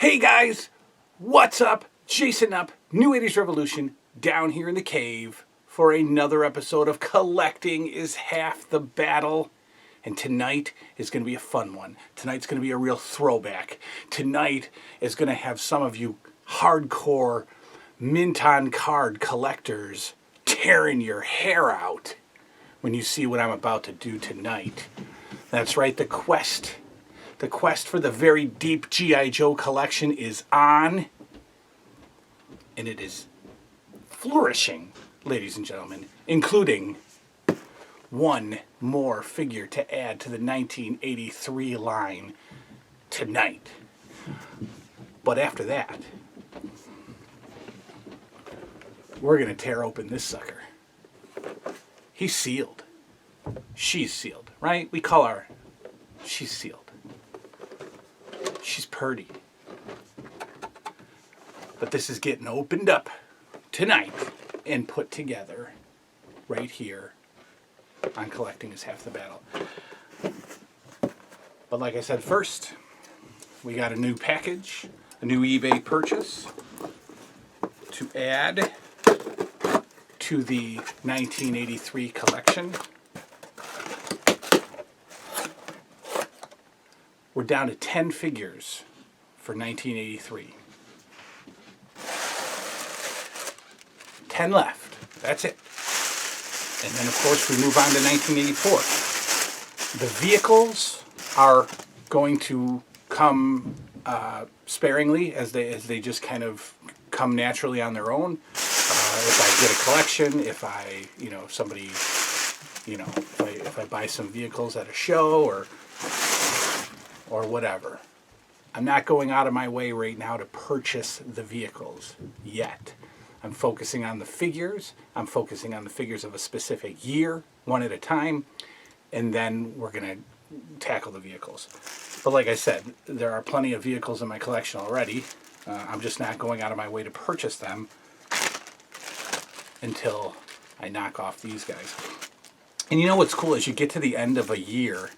Hey guys, what's up? Jason up, New 80s Revolution, down here in the cave for another episode of Collecting is Half the Battle. And tonight is going to be a fun one. Tonight's going to be a real throwback. Tonight is going to have some of you hardcore mint-on card collectors tearing your hair out when you see what I'm about to do tonight. That's right, the quest for the very deep G.I. Joe collection is on, and it is flourishing, ladies and gentlemen, including one more figure to add to the 1983 line tonight. But after that, we're going to tear open this sucker. He's sealed. She's sealed, right? We call her, she's sealed. She's purty. But this is getting opened up tonight and put together right here on Collecting is Half the Battle. But like I said, first, we got a new package, a new eBay purchase to add to the 1983 collection. We're down to 10 figures for 1983. 10 left. That's it. And then, of course, we move on to 1984. The vehicles are going to come sparingly as they just kind of come naturally on their own. If I get a collection, if I buy some vehicles at a show or whatever. I'm not going out of my way right now to purchase the vehicles yet. I'm focusing on the figures. I'm focusing on the figures of a specific year, one at a time, and then we're going to tackle the vehicles. But like I said, there are plenty of vehicles in my collection already. I'm just not going out of my way to purchase them until I knock off these guys. And you know what's cool is you get to the end of a year,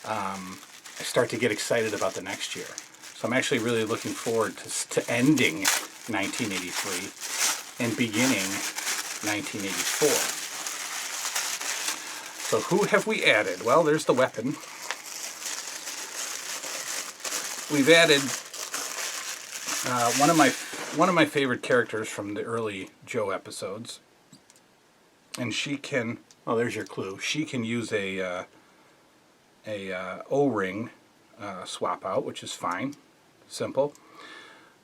I start to get excited about the next year. So I'm actually really looking forward to ending 1983 and beginning 1984. So who have we added? Well, there's the weapon. We've added one of my favorite characters from the early Joe episodes, and she can. Oh, there's your clue. She can use a O-ring swap out, which is fine, simple.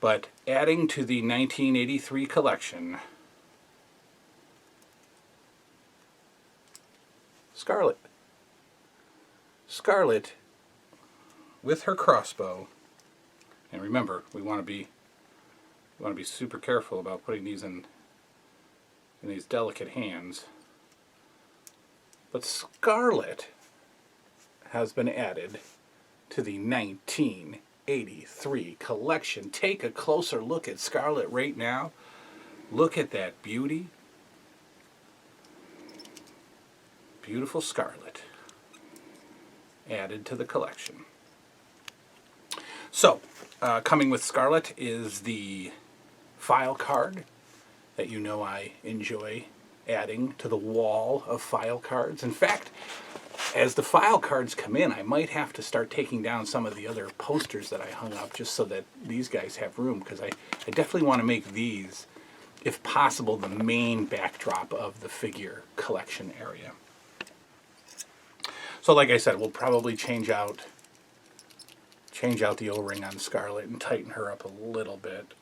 But adding to the 1983 collection, Scarlet. Scarlet with her crossbow. And remember, we want to be super careful about putting these in these delicate hands. But Scarlet has been added to the 1983 collection. Take a closer look at Scarlet right now. Look at that beauty. Beautiful Scarlet added to the collection. So, coming with Scarlet is the file card that you know I enjoy adding to the wall of file cards. In fact, as the file cards come in, I might have to start taking down some of the other posters that I hung up just so that these guys have room, because I definitely want to make these, if possible, the main backdrop of the figure collection area. So like I said, we'll probably change out the O-ring on Scarlet and tighten her up a little bit.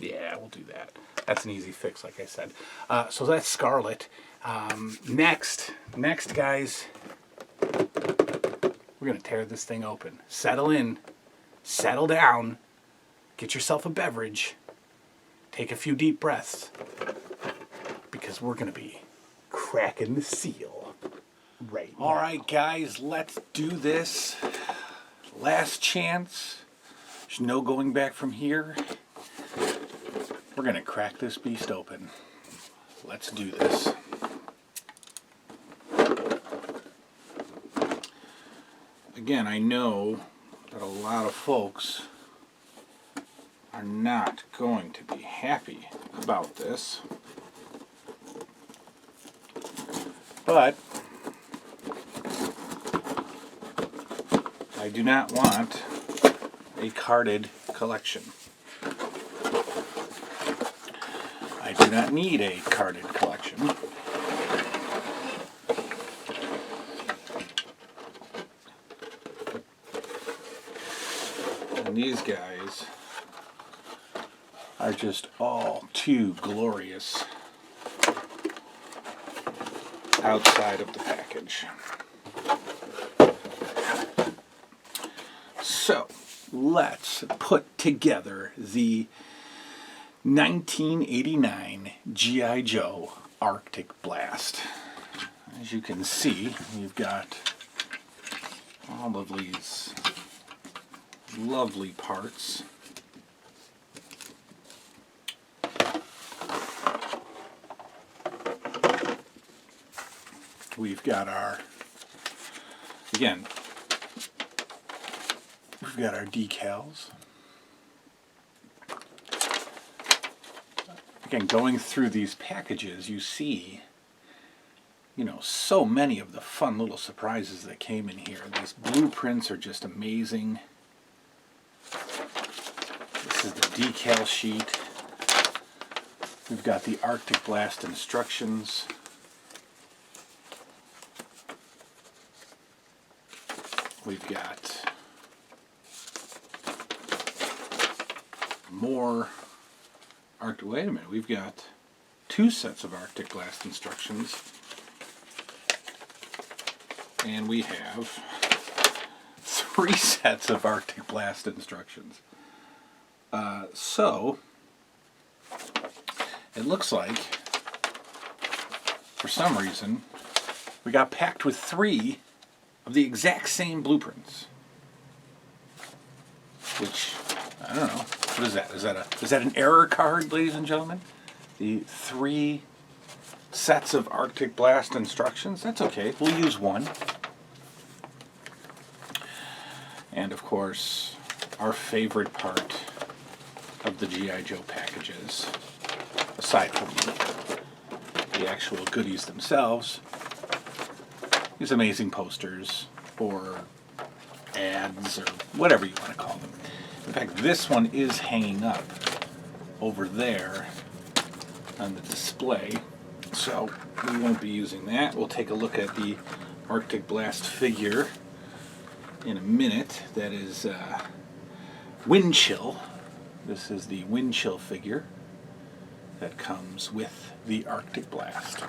Yeah, we'll do that. That's an easy fix, like I said. So that's Scarlet. Next, guys, we're going to tear this thing open. Settle in. Settle down. Get yourself a beverage. Take a few deep breaths. Because we're going to be cracking the seal right now. All right, guys, let's do this. Last chance. There's no going back from here. We're going to crack this beast open. Let's do this. again, I know that a lot of folks are not going to be happy about this, but I do not want a carded collection. I do not need a carded collection. And these guys are just all too glorious outside of the package. So let's put together the 1989 G.I. Joe Arctic Blast. As you can see, we've got all of these lovely parts. We've got our, again, we've got our decals. Again, going through these packages, you see, you know, so many of the fun little surprises that came in here. These blueprints are just amazing. This is the decal sheet. We've got the Arctic Blast instructions. We've got more wait a minute, we've got 2 sets of Arctic Blast instructions. And we have 3 sets of Arctic Blast instructions. So, it looks like, for some reason, we got packed with 3 of the exact same blueprints. Which, I don't know. What is that? Is that an error card, ladies and gentlemen? The 3 sets of Arctic Blast instructions? That's okay. We'll use one. And of course, our favorite part of the G.I. Joe packages, aside from the actual goodies themselves, these amazing posters or ads or whatever you want to call them. In fact, this one is hanging up over there on the display, so we won't be using that. We'll take a look at the Arctic Blast figure in a minute. That is Windchill. This is the Windchill figure that comes with the Arctic Blast.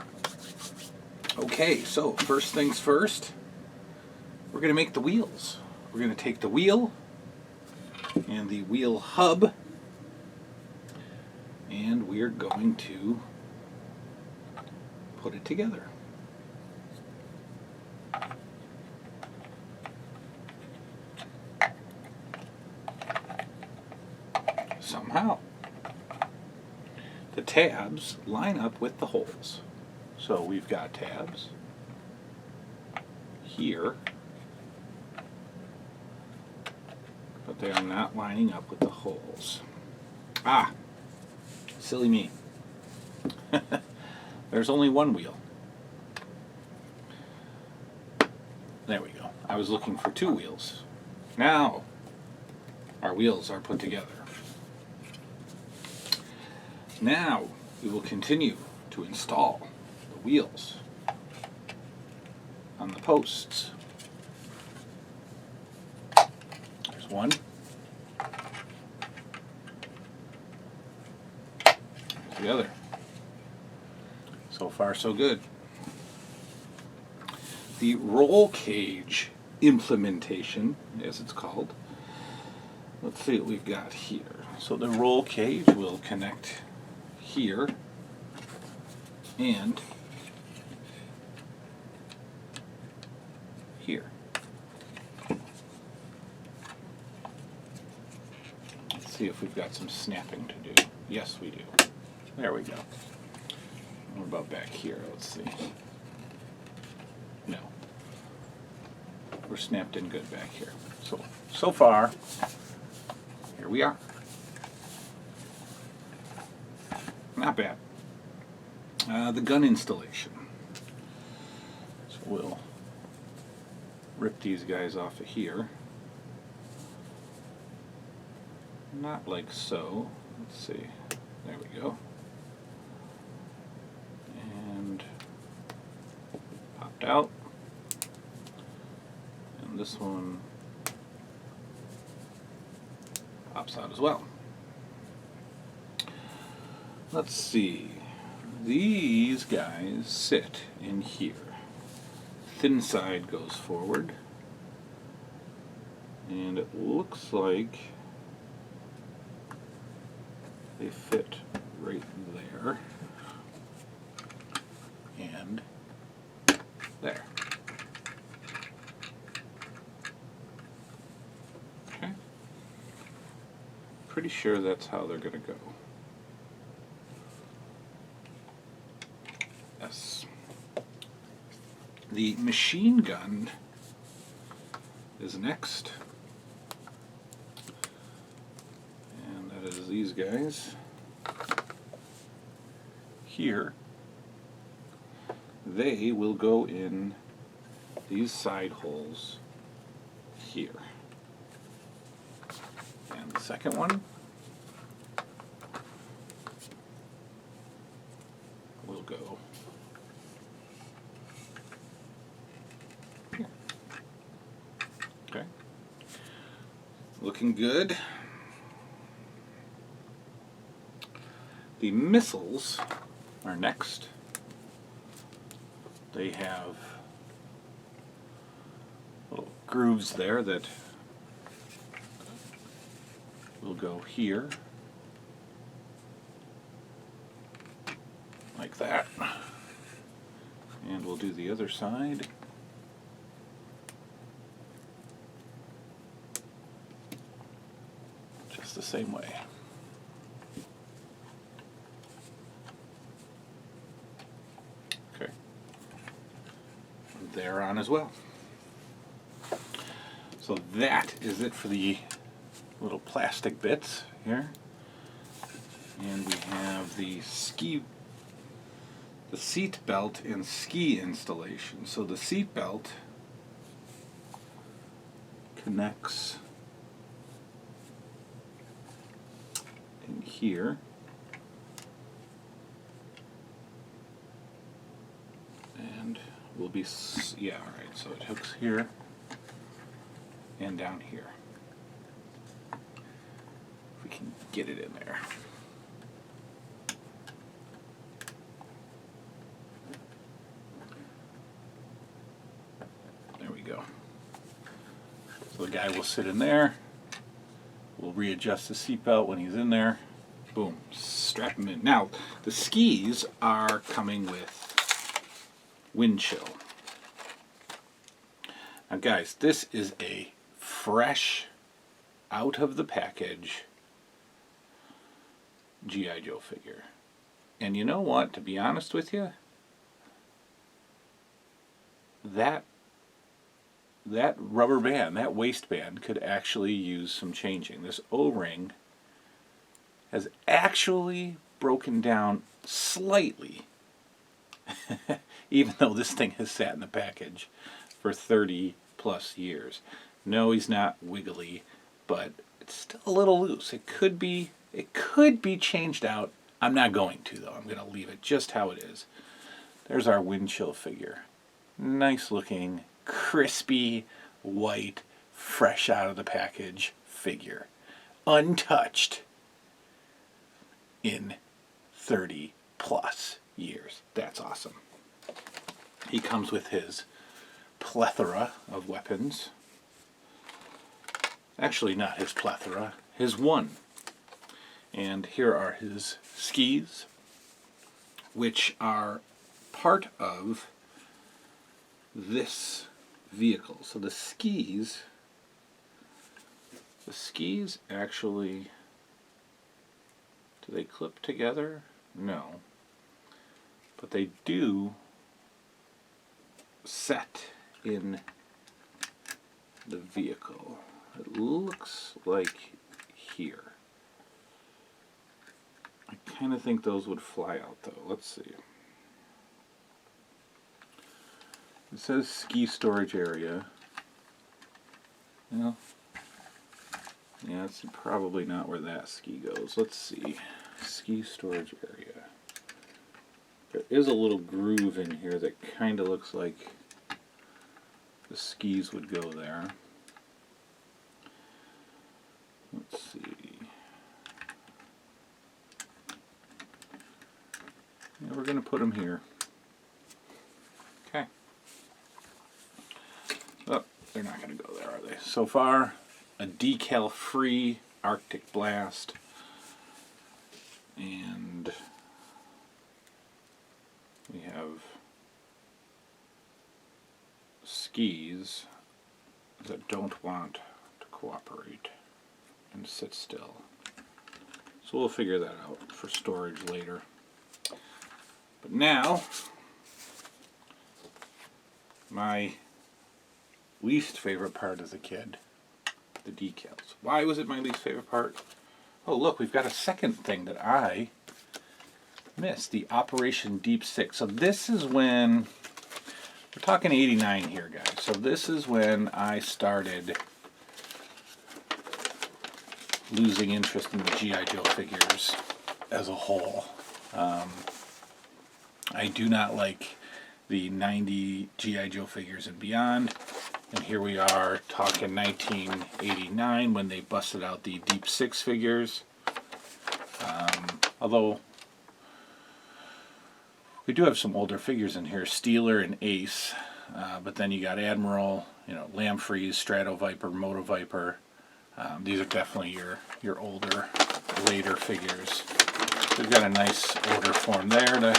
Okay, so first things first, we're going to make the wheels. We're going to take the wheel and the wheel hub, and we're going to put it together. Somehow. The tabs line up with the holes. So we've got tabs here, but they are not lining up with the holes. Ah, silly me. There's only one wheel. There we go. I was looking for 2 wheels. Now, our wheels are put together. Now, we will continue to install the wheels on the posts. There's one. There's the other. So far, so good. The roll cage implementation, as it's called. Let's see what we've got here. So the roll cage will connect here and here. Let's see if we've got some snapping to do. Yes, we do. There we go. What about back here? Let's see. No. we're snapped in good back here. So far, here we are. Not bad. The gun installation. So we'll rip these guys off of here. Not like so. Let's see. There we go. And popped out. And this one pops out as well. Let's see. These guys sit in here. Thin side goes forward. And it looks like they fit right there and there. Okay. Pretty sure that's how they're going to go. Yes. The machine gun is next. And that is these guys. Here, they will go in these side holes here. And the second one will go here. Okay. Looking good. The missiles are next. They have little grooves there that will go here, like that. And we'll do the other side. Just the same way. They're on as well. So that is it for the little plastic bits here. And we have the seat belt and ski installation. So the seat belt connects in here. And will be, yeah, all right, so it hooks here and down here. If we can get it in there. There we go. So the guy will sit in there. We'll readjust the seatbelt when he's in there. Boom, strap him in. Now, the skis are coming with Windchill. Now guys, this is a fresh, out of the package G.I. Joe figure. And you know what, to be honest with you, that rubber band, that waistband could actually use some changing. This O-ring has actually broken down slightly. Even though this thing has sat in the package for 30 plus years. No, he's not wiggly, but it's still a little loose. It could be changed out. I'm not going to, though. I'm going to leave it just how it is. There's our Windchill figure. Nice looking, crispy, white, fresh out of the package figure. Untouched in 30 plus years. That's awesome. He comes with his plethora of weapons. Actually, not his plethora, his one. And here are his skis, which are part of this vehicle. So the skis actually, do they clip together? No. But they do set in the vehicle. It looks like here. I kind of think those would fly out though. Let's see. It says ski storage area. Well, yeah, it's probably not where that ski goes. Let's see. Ski storage area. There is a little groove in here that kind of looks like the skis would go there. Let's see. Yeah, we're going to put them here. Okay. Oh, they're not going to go there, are they? So far, a decal-free Arctic Blast. And we have skis that don't want to cooperate and sit still. So we'll figure that out for storage later. But now, my least favorite part as a kid, the decals. Why was it my least favorite part? Oh look, we've got a second thing that I missed, the Operation Deep Six. So this is when, we're talking 89 here guys, so this is when I started losing interest in the G.I. Joe figures as a whole. I do not like the 90 G.I. Joe figures and beyond. And here we are talking 1989 when they busted out the Deep Six figures. Although we do have some older figures in here, Steeler and Ace. But then you got Admiral, you know, Lamfreeze, Strato Viper, Moto Viper. These are definitely your older, later figures. We've got a nice order form there to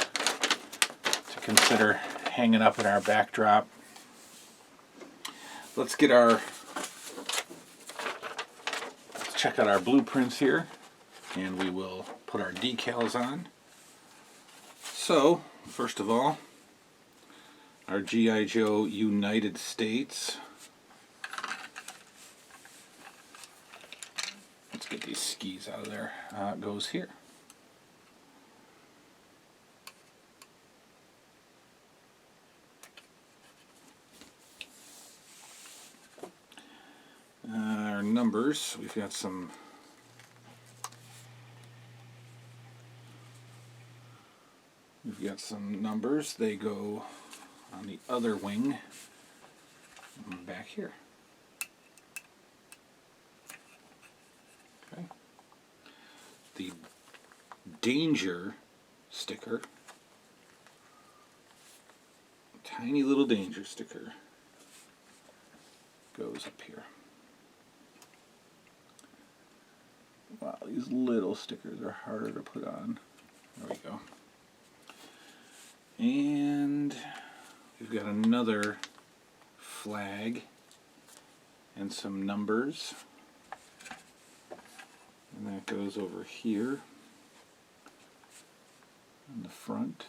consider hanging up in our backdrop. Let's check out our blueprints here, and we will put our decals on. So, first of all, our G.I. Joe United States. Let's get these skis out of there. It goes here. Our numbers, we've got some numbers. They go on the other wing back here. Okay. The Danger sticker, tiny little Danger sticker, goes up here. Wow, these little stickers are harder to put on. There we go. And we've got another flag and some numbers. And that goes over here in the front.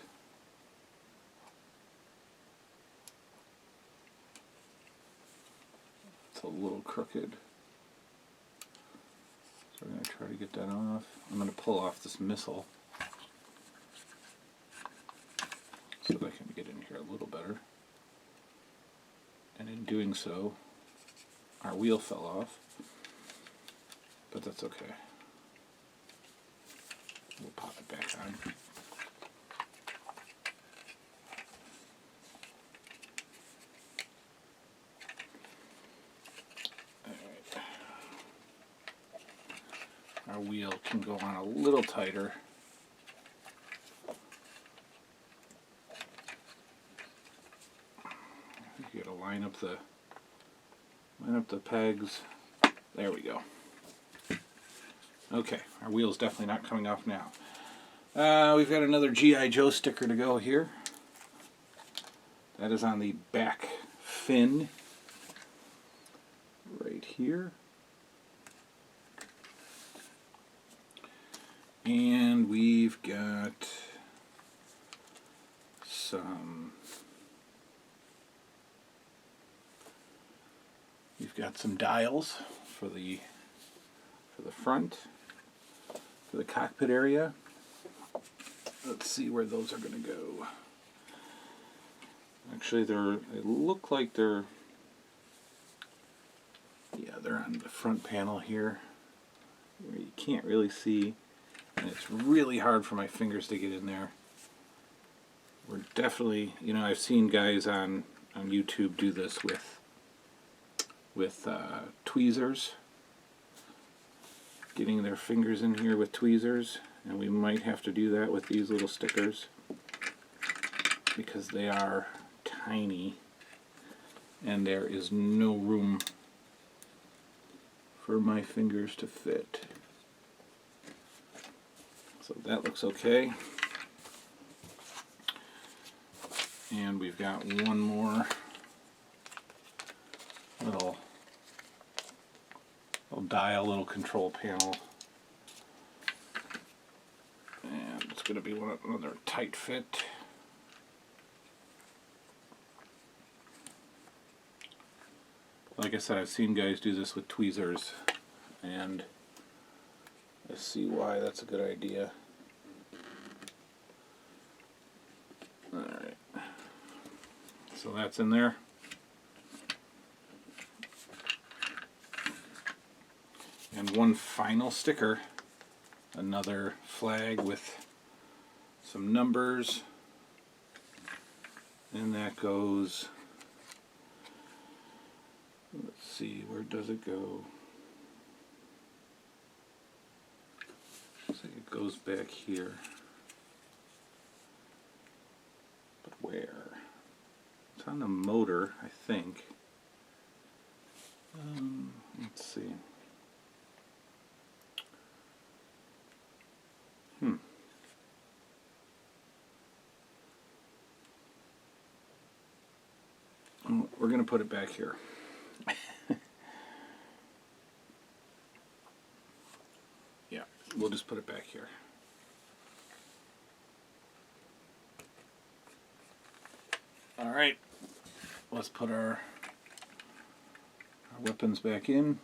It's a little crooked. So we're going to try to get that off. I'm going to pull off this missile so that I can get in here a little better. And in doing so, our wheel fell off, but that's okay. We'll pop it back on. Our wheel can go on a little tighter. You gotta line up the pegs. There we go. Okay, our wheel's definitely not coming off now. We've got another G.I. Joe sticker to go here. That is on the back fin right here. And we've got got some dials for the front, for the cockpit area. Let's see where those are going to go. Actually, they look like they're on the front panel here, where you can't really see, and it's really hard for my fingers to get in there. We're definitely, I've seen guys on YouTube do this with tweezers, getting their fingers in here with tweezers, and we might have to do that with these little stickers because they are tiny and there is no room for my fingers to fit. So that looks okay. And we've got one more little dial, little control panel. And it's going to be another tight fit. Like I said, I've seen guys do this with tweezers, and I see why that's a good idea. Alright, so that's in there. And one final sticker, another flag with some numbers, and that goes, let's see, where does it go? Looks like it goes back here. But where? It's on the motor, I think. Let's see. We're going to put it back here. Yeah, we'll just put it back here. Alright, let's put our weapons back in.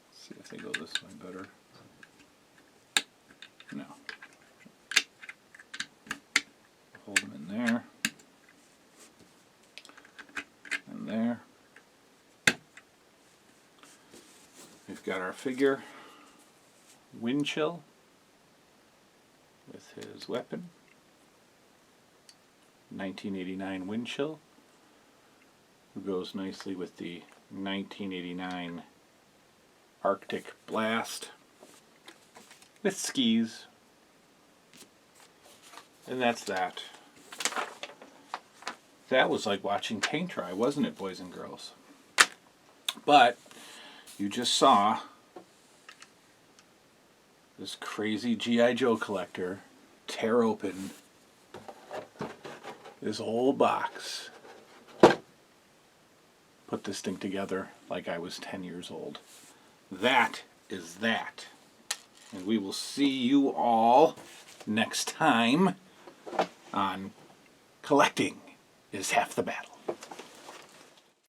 Let's see if they go this way better. No. Hold them in there. And there. We've got our figure, Windchill, with his weapon. 1989 Windchill, who goes nicely with the 1989 Arctic Blast with skis. And that's that. That was like watching paint dry, wasn't it, boys and girls? But you just saw this crazy G.I. Joe collector tear open this old box, put this thing together like I was 10 years old. That is that. And we will see you all next time on Collecting is Half the Battle.